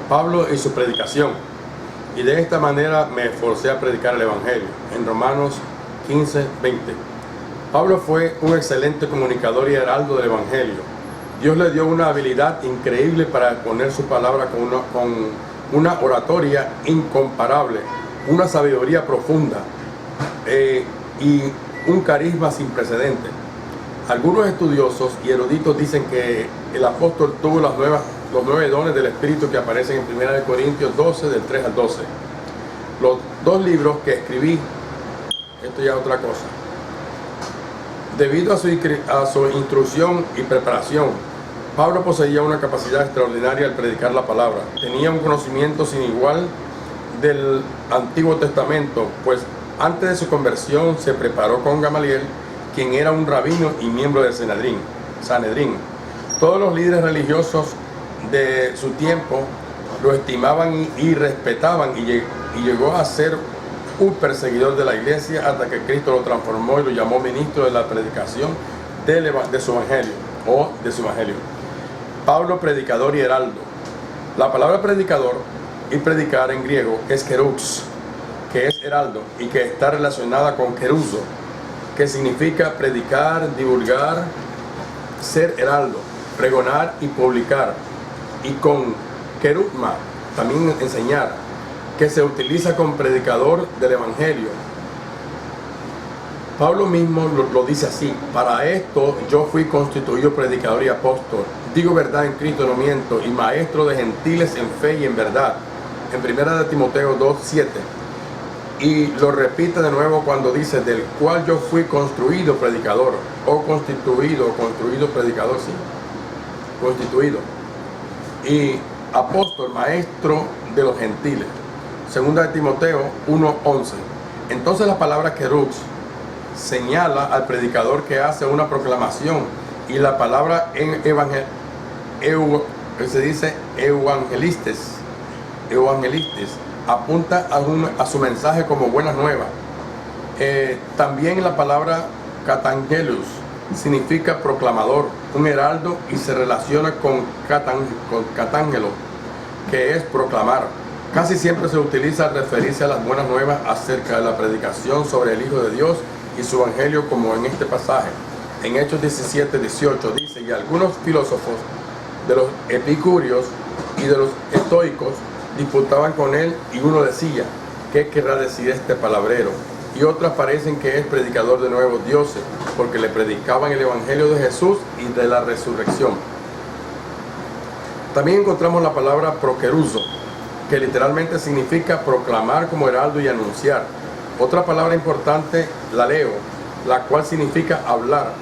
Pablo y su predicación. Y de esta manera me esforcé a predicar el Evangelio. En Romanos 15:20. Pablo fue un excelente comunicador y heraldo del Evangelio. Dios le dio una habilidad increíble para exponer su palabra con una oratoria incomparable, una sabiduría profunda y un carisma sin precedentes. Algunos estudiosos y eruditos dicen que el apóstol tuvo los 9 dones del Espíritu que aparecen en 1 Corintios 12, del 3 al 12. Los 2 libros que escribí, esto ya es otra cosa. Debido a su instrucción y preparación, Pablo poseía una capacidad extraordinaria al predicar la palabra. Tenía un conocimiento sin igual del Antiguo Testamento, pues antes de su conversión se preparó con Gamaliel, quien era un rabino y miembro del Sanedrín. Todos los líderes religiosos de su tiempo lo estimaban y respetaban, y llegó a ser un perseguidor de la iglesia hasta que Cristo lo transformó y lo llamó ministro de la predicación de su evangelio. Pablo, predicador y heraldo. La palabra predicador y predicar en griego es kerux, que es heraldo y que está relacionada con keruzo, que significa predicar, divulgar, ser heraldo, pregonar y publicar, y con kerugma, también enseñar, que se utiliza con predicador del Evangelio. Pablo mismo lo dice así: para esto yo fui constituido predicador y apóstol, digo verdad en Cristo, no miento, y maestro de gentiles en fe y en verdad. En 1 Timoteo 2:7. Y lo repite de nuevo cuando dice: del cual yo fui construido predicador, o construido predicador, sí, constituido, y apóstol, maestro de los gentiles. 2 Timoteo 1:11. Entonces la palabra kerux señala al predicador que hace una proclamación, y la palabra en se dice evangelistes, apunta a su mensaje como buenas nuevas. También la palabra catangelus significa proclamador, un heraldo, y se relaciona con catangelo, que es proclamar. Casi siempre se utiliza al referirse a las buenas nuevas acerca de la predicación sobre el Hijo de Dios y su Evangelio, como en este pasaje. En Hechos 17:18 dice: y algunos filósofos de los epicúreos y de los estoicos disputaban con él, y uno decía: ¿qué querrá decir este palabrero? Y otros parecen que es predicador de nuevos dioses, porque le predicaban el Evangelio de Jesús y de la resurrección. También encontramos la palabra prokeruzo, que literalmente significa proclamar como heraldo y anunciar. Otra palabra importante la leo, la cual significa hablar.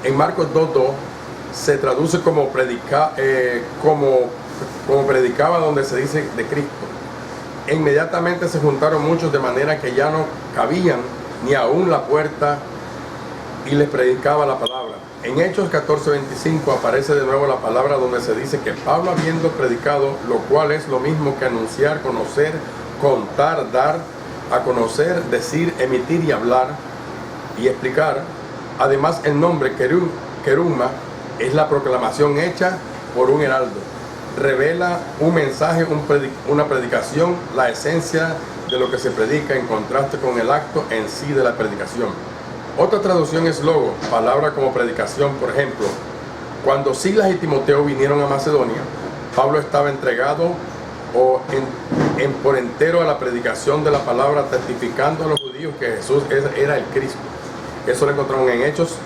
En Marcos 2:2 se traduce como predicaba, donde se dice de Cristo. E inmediatamente se juntaron muchos, de manera que ya no cabían ni aún la puerta, y les predicaba la palabra. En Hechos 14:25 aparece de nuevo la palabra, donde se dice que Pablo, habiendo predicado, lo cual es lo mismo que anunciar, conocer, contar, dar a conocer, decir, emitir y hablar y explicar. Además, el nombre kerugma es la proclamación hecha por un heraldo. Revela un mensaje, una predicación, la esencia de lo que se predica, en contraste con el acto en sí de la predicación. Otra traducción es logo, palabra como predicación. Por ejemplo, cuando Silas y Timoteo vinieron a Macedonia, Pablo estaba entregado por entero a la predicación de la palabra, testificando a los judíos que Jesús era el Cristo. Eso lo encontramos en Hechos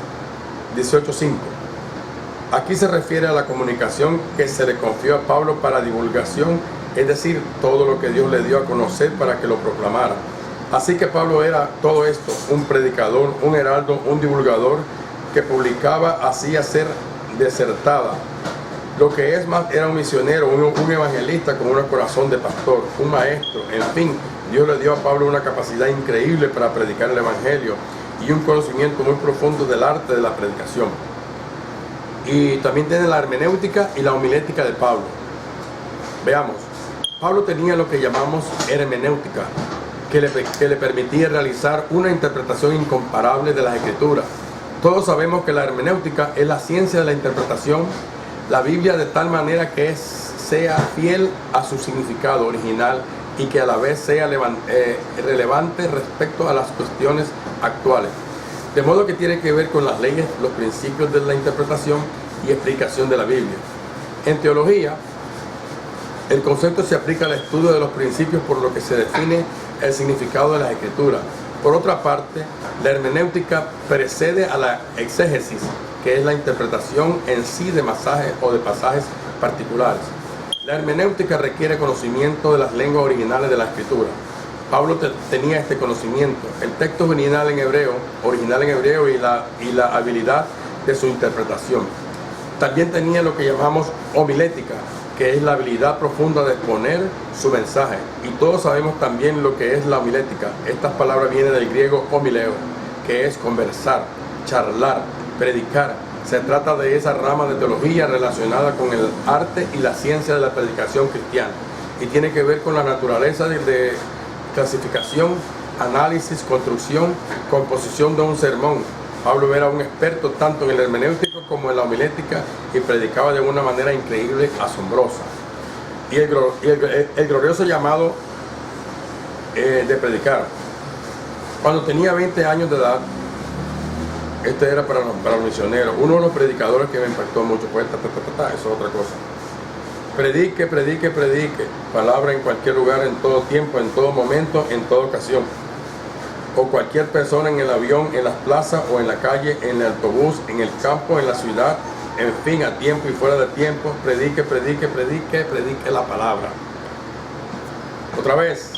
18:5. Aquí se refiere a la comunicación que se le confió a Pablo para divulgación, es decir, todo lo que Dios le dio a conocer para que lo proclamara. Así que Pablo era todo esto: un predicador, un heraldo, un divulgador que publicaba, hacía ser desertada. Lo que es más, era un misionero, un evangelista con un corazón de pastor, un maestro. En fin, Dios le dio a Pablo una capacidad increíble para predicar el Evangelio y un conocimiento muy profundo del arte de la predicación. Y también tiene la hermenéutica y la homilética de Pablo. Veamos, Pablo tenía lo que llamamos hermenéutica, que le permitía realizar una interpretación incomparable de las Escrituras. Todos sabemos que la hermenéutica es la ciencia de la interpretación, la Biblia, de tal manera que sea fiel a su significado original y que a la vez sea relevante respecto a las cuestiones actuales. De modo que tiene que ver con las leyes, los principios de la interpretación y explicación de la Biblia. En teología, el concepto se aplica al estudio de los principios por lo que se define el significado de las Escrituras. Por otra parte, la hermenéutica precede a la exégesis, que es la interpretación en sí de pasajes o de pasajes particulares. La hermenéutica requiere conocimiento de las lenguas originales de la Escritura. Pablo tenía este conocimiento, el texto original en hebreo y la habilidad de su interpretación. También tenía lo que llamamos homilética, que es la habilidad profunda de exponer su mensaje. Y todos sabemos también lo que es la homilética. Estas palabras vienen del griego homileo, que es conversar, charlar, predicar. Se trata de esa rama de teología relacionada con el arte y la ciencia de la predicación cristiana. Y tiene que ver con la naturaleza de clasificación, análisis, construcción, composición de un sermón. Pablo era un experto tanto en el hermenéutico como en la homilética y predicaba de una manera increíble, asombrosa. Y el glorioso llamado de predicar. Cuando tenía 20 años de edad, este era para los misioneros, uno de los predicadores que me impactó mucho, pues eso es otra cosa. Predique, predique, predique, palabra en cualquier lugar, en todo tiempo, en todo momento, en toda ocasión. O cualquier persona en el avión, en las plazas o en la calle, en el autobús, en el campo, en la ciudad, en fin, a tiempo y fuera de tiempo, predique, predique, predique, predique la palabra. Otra vez,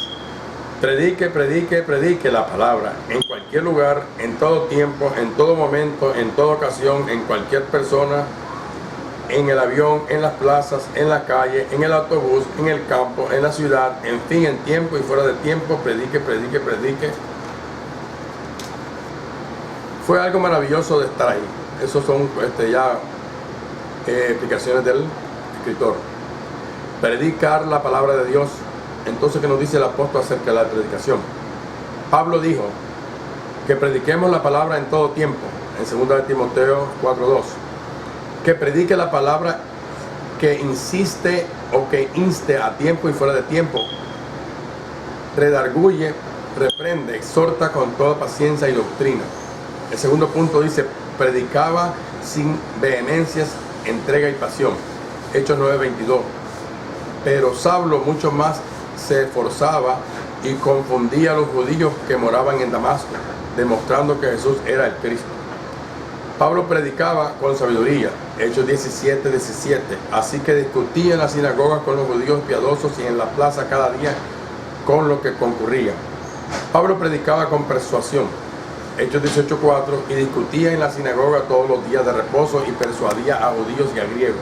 predique, predique, predique la palabra, en cualquier lugar, en todo tiempo, en todo momento, en toda ocasión, en cualquier persona, en el avión, en las plazas, en la calle, en el autobús, en el campo, en la ciudad, en fin, en tiempo y fuera de tiempo, predique, predique, predique. Fue algo maravilloso de estar ahí. Esos son explicaciones del escritor. Predicar la palabra de Dios. Entonces, ¿qué nos dice el apóstol acerca de la predicación? Pablo dijo que prediquemos la palabra en todo tiempo, en 2 Timoteo 4:2. Que predique la palabra, que insiste o que inste a tiempo y fuera de tiempo. Redarguye, reprende, exhorta con toda paciencia y doctrina. El segundo punto dice, predicaba sin vehemencias, entrega y pasión. Hechos 9:22. Pero Saulo mucho más se esforzaba y confundía a los judíos que moraban en Damasco, demostrando que Jesús era el Cristo. Pablo predicaba con sabiduría, Hechos 17:17. Así que discutía en las sinagogas con los judíos piadosos y en la plaza cada día con los que concurrían. Pablo predicaba con persuasión, Hechos 18:4, y discutía en la sinagoga todos los días de reposo y persuadía a judíos y a griegos.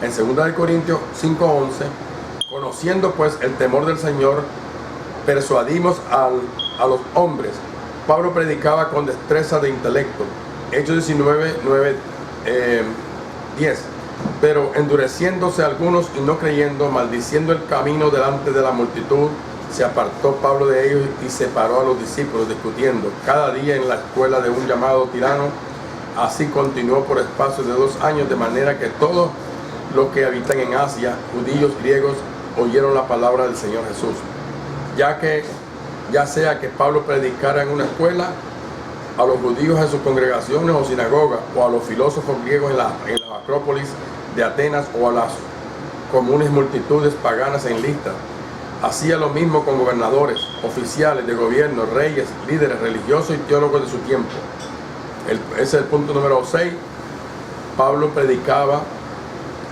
En 2 Corintios 5:11, conociendo pues el temor del Señor, persuadimos a los hombres. Pablo predicaba con destreza de intelecto, Hechos 19:10. Pero endureciéndose algunos y no creyendo, maldiciendo el camino delante de la multitud, se apartó Pablo de ellos y separó a los discípulos, discutiendo cada día en la escuela de un llamado tirano. Así continuó por espacio de 2 años, de manera que todos los que habitan en Asia, judíos, griegos, oyeron la palabra del Señor Jesús. Ya sea que Pablo predicara en una escuela, a los judíos en sus congregaciones o sinagogas, o a los filósofos griegos en la acrópolis de Atenas, o a las comunes multitudes paganas en Listra. Hacía lo mismo con gobernadores, oficiales de gobierno, reyes, líderes religiosos y teólogos de su tiempo. Ese es el punto número 6. Pablo predicaba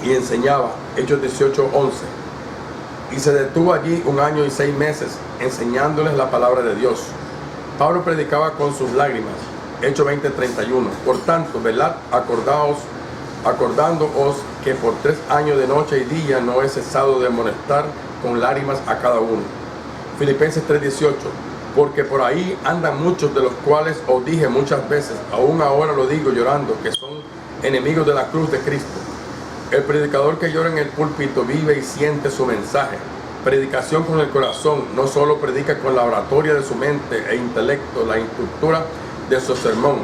y enseñaba, Hechos 18:11. Y se detuvo allí 1 año y 6 meses, enseñándoles la palabra de Dios. Pablo predicaba con sus lágrimas, Hechos 20:31. Por tanto, velad, acordándoos que por 3 años de noche y día no he cesado de amonestar con lágrimas a cada uno. Filipenses 3:18. Porque por ahí andan muchos, de los cuales os dije muchas veces, aún ahora lo digo llorando, que son enemigos de la cruz de Cristo. El predicador que llora en el púlpito vive y siente su mensaje. Predicación con el corazón, no solo predica con la oratoria de su mente e intelecto, la estructura de su sermón,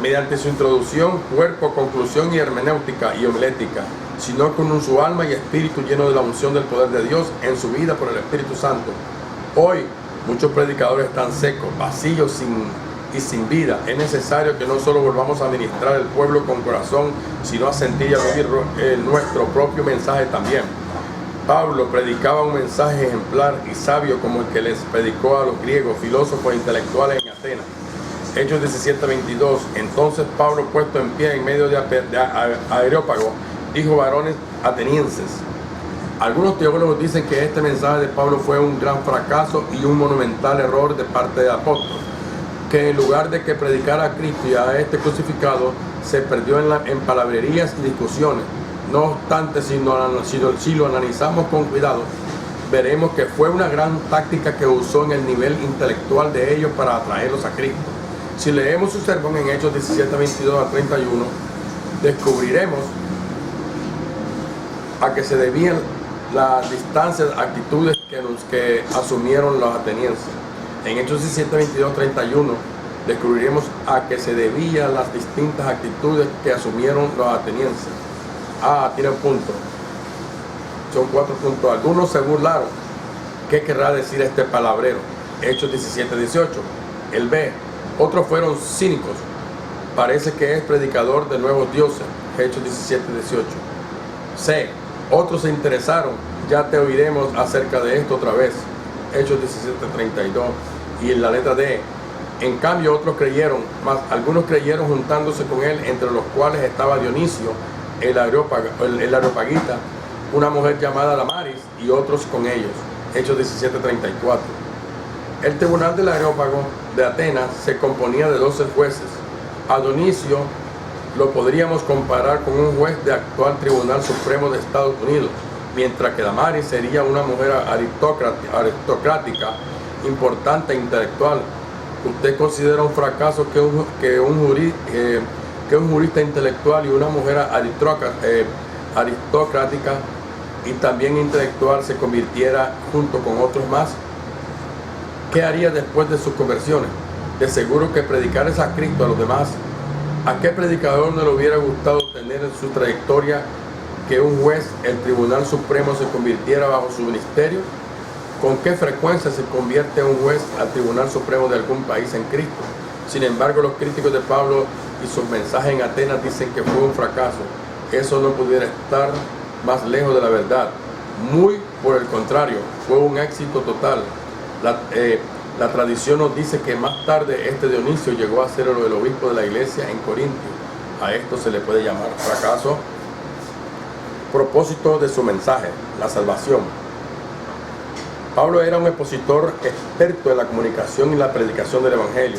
mediante su introducción, cuerpo, conclusión y hermenéutica y homilética. sino con su alma y espíritu lleno de la unción del poder de Dios en su vida por el Espíritu Santo. Hoy muchos predicadores están secos, vacíos y sin vida. Es necesario que no solo volvamos a ministrar al pueblo con corazón, sino a sentir y a vivir nuestro propio mensaje también. Pablo predicaba un mensaje ejemplar y sabio como el que les predicó a los griegos, filósofos e intelectuales en Atenas. Hechos 17:22. Entonces Pablo, puesto en pie en medio de Areópago, dijo: varones atenienses. Algunos teólogos dicen que este mensaje de Pablo fue un gran fracaso y un monumental error de parte del apóstol, que en lugar de que predicara a Cristo y a este crucificado, se perdió en palabrerías y discusiones. No obstante, si lo analizamos con cuidado, veremos que fue una gran táctica que usó en el nivel intelectual de ellos para atraerlos a Cristo. Si leemos su sermón en Hechos 17:22-31, descubriremos a que se debían las distancias, actitudes que asumieron los atenienses. En Hechos 17:22-31 descubriremos a que se debían las distintas actitudes que asumieron los atenienses. Tiene un punto. Son 4 puntos. Algunos se burlaron. ¿Qué querrá decir este palabrero? Hechos 17:18. El B. Otros fueron cínicos. Parece que es predicador de nuevos dioses. Hechos 17:18. C. Otros se interesaron. Ya te oiremos acerca de esto otra vez. Hechos 17:32. Y en la letra D. En cambio otros creyeron, mas algunos creyeron juntándose con él, entre los cuales estaba Dionisio, el Areopagita, una mujer llamada Damaris, y otros con ellos. Hechos 17:34. El tribunal del Areópago de Atenas se componía de 12 jueces. A Dionisio lo podríamos comparar con un juez del actual Tribunal Supremo de Estados Unidos, mientras que Damaris sería una mujer aristocrática, importante e intelectual. ¿Usted considera un fracaso que un jurista intelectual y una mujer aristocrática y también intelectual se convirtiera junto con otros más? ¿Qué haría después de sus conversiones? De seguro que predicar es a Cristo a los demás. ¿A qué predicador no le hubiera gustado tener en su trayectoria que un juez, el Tribunal Supremo, se convirtiera bajo su ministerio? ¿Con qué frecuencia se convierte un juez al Tribunal Supremo de algún país en Cristo? Sin embargo, los críticos de Pablo y sus mensajes en Atenas dicen que fue un fracaso. Eso no pudiera estar más lejos de la verdad. Muy por el contrario, fue un éxito total. La tradición nos dice que más tarde este Dionisio llegó a ser el obispo de la iglesia en Corintio. A esto se le puede llamar fracaso. Propósito de su mensaje: la salvación. Pablo era un expositor experto en la comunicación y la predicación del Evangelio.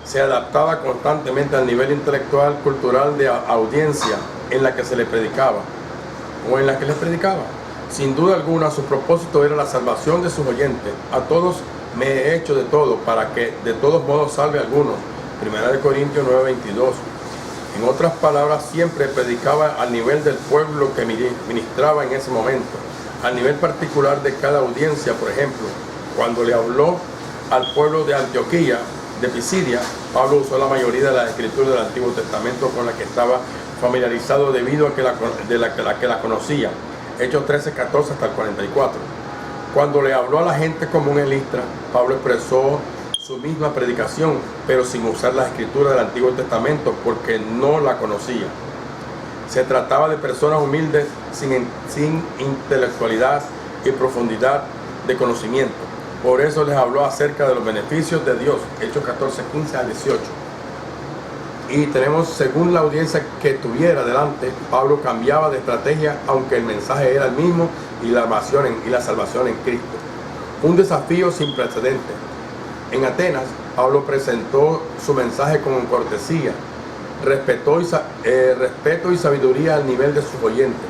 Se adaptaba constantemente al nivel intelectual, cultural de audiencia en la que se le predicaba o en la que les predicaba. Sin duda alguna, su propósito era la salvación de sus oyentes. A todos me he hecho de todo para que de todos modos salve a algunos. 1 Corintios 9:22. En otras palabras, siempre predicaba al nivel del pueblo que ministraba en ese momento, al nivel particular de cada audiencia. Por ejemplo, cuando le habló al pueblo de Antioquía, de Pisidia, Pablo usó la mayoría de las escrituras del Antiguo Testamento con las que estaba familiarizado debido a que la conocía. Hechos 13:14 hasta el 44. Cuando le habló a la gente común en Listra, Pablo expresó su misma predicación, pero sin usar la escritura del Antiguo Testamento porque no la conocía. Se trataba de personas humildes sin intelectualidad y profundidad de conocimiento. Por eso les habló acerca de los beneficios de Dios. Hechos 14:15 al 18. Y tenemos, según la audiencia que tuviera delante, Pablo cambiaba de estrategia, aunque el mensaje era el mismo, y la salvación en Cristo. Un desafío sin precedentes. En Atenas, Pablo presentó su mensaje con cortesía, respeto y sabiduría al nivel de sus oyentes.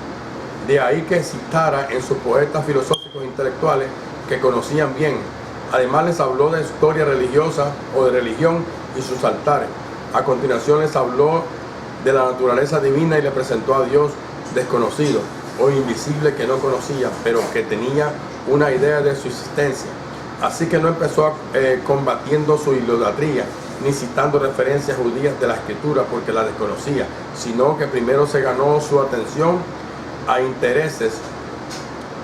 De ahí que citara en sus poetas filosóficos e intelectuales que conocían bien. Además les habló de historia religiosa o de religión y sus altares. A continuación les habló de la naturaleza divina y le presentó a Dios desconocido o invisible que no conocía, pero que tenía una idea de su existencia. Así que no empezó combatiendo su idolatría, ni citando referencias judías de la escritura porque la desconocía, sino que primero se ganó su atención a intereses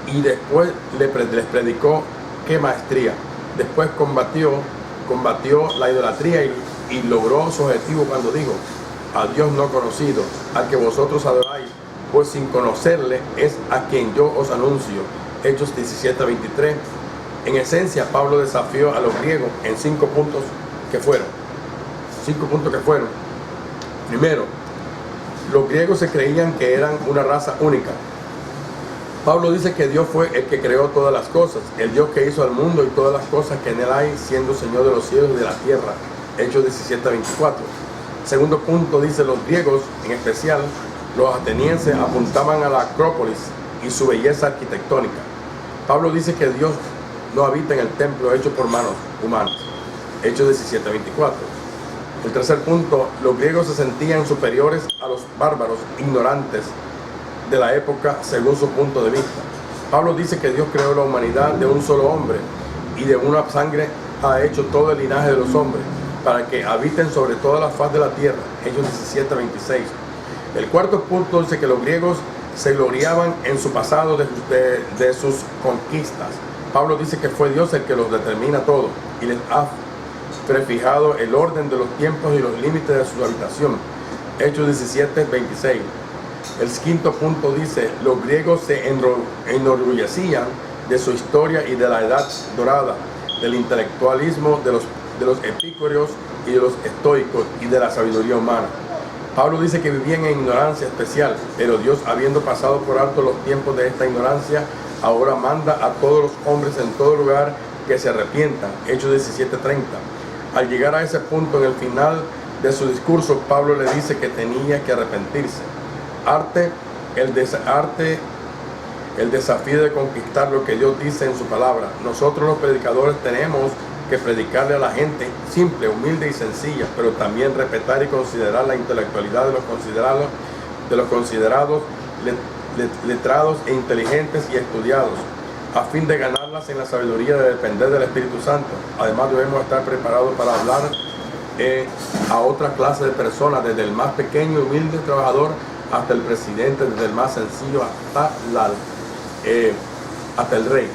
y después les predicó qué maestría. Después combatió la idolatría y logró su objetivo cuando dijo: a Dios no conocido, al que vosotros adoráis, pues sin conocerle es a quien yo os anuncio. Hechos 17:23. En esencia, Pablo desafió a los griegos en 5 puntos que fueron. Primero, los griegos se creían que eran una raza única. Pablo dice que Dios fue el que creó todas las cosas, el Dios que hizo al mundo y todas las cosas que en él hay, siendo Señor de los cielos y de la tierra. Hechos 17:24. Segundo punto, dice: los griegos, en especial los atenienses, apuntaban a la Acrópolis y su belleza arquitectónica. Pablo dice que Dios no habita en el templo hecho por manos humanas. Hechos 17:24. El tercer punto, los griegos se sentían superiores a los bárbaros ignorantes de la época según su punto de vista. Pablo dice que Dios creó la humanidad de un solo hombre y de una sangre ha hecho todo el linaje de los hombres para que habiten sobre toda la faz de la tierra. Hechos 17:26. El cuarto punto dice que los griegos se gloriaban en su pasado de sus conquistas. Pablo dice que fue Dios el que los determina todo y les ha prefijado el orden de los tiempos y los límites de su habitación. Hechos 17:26. El quinto punto dice: los griegos se enorgullecían de su historia y de la edad dorada, del intelectualismo de los epicúreos y de los estoicos y de la sabiduría humana. Pablo dice que vivían en ignorancia especial, pero Dios, habiendo pasado por alto los tiempos de esta ignorancia, ahora manda a todos los hombres en todo lugar que se arrepientan. Hechos 17:30. Al llegar a ese punto en el final de su discurso, Pablo le dice que tenía que arrepentirse. El desafío de conquistar lo que Dios dice en su palabra. Nosotros los predicadores tenemos que predicarle a la gente simple, humilde y sencilla, pero también respetar y considerar la intelectualidad de los considerados letrados e inteligentes y estudiados, a fin de ganarlas en la sabiduría de depender del Espíritu Santo. Además, debemos estar preparados para hablar a otra clase de personas, desde el más pequeño y humilde trabajador hasta el presidente, desde el más sencillo hasta el rey.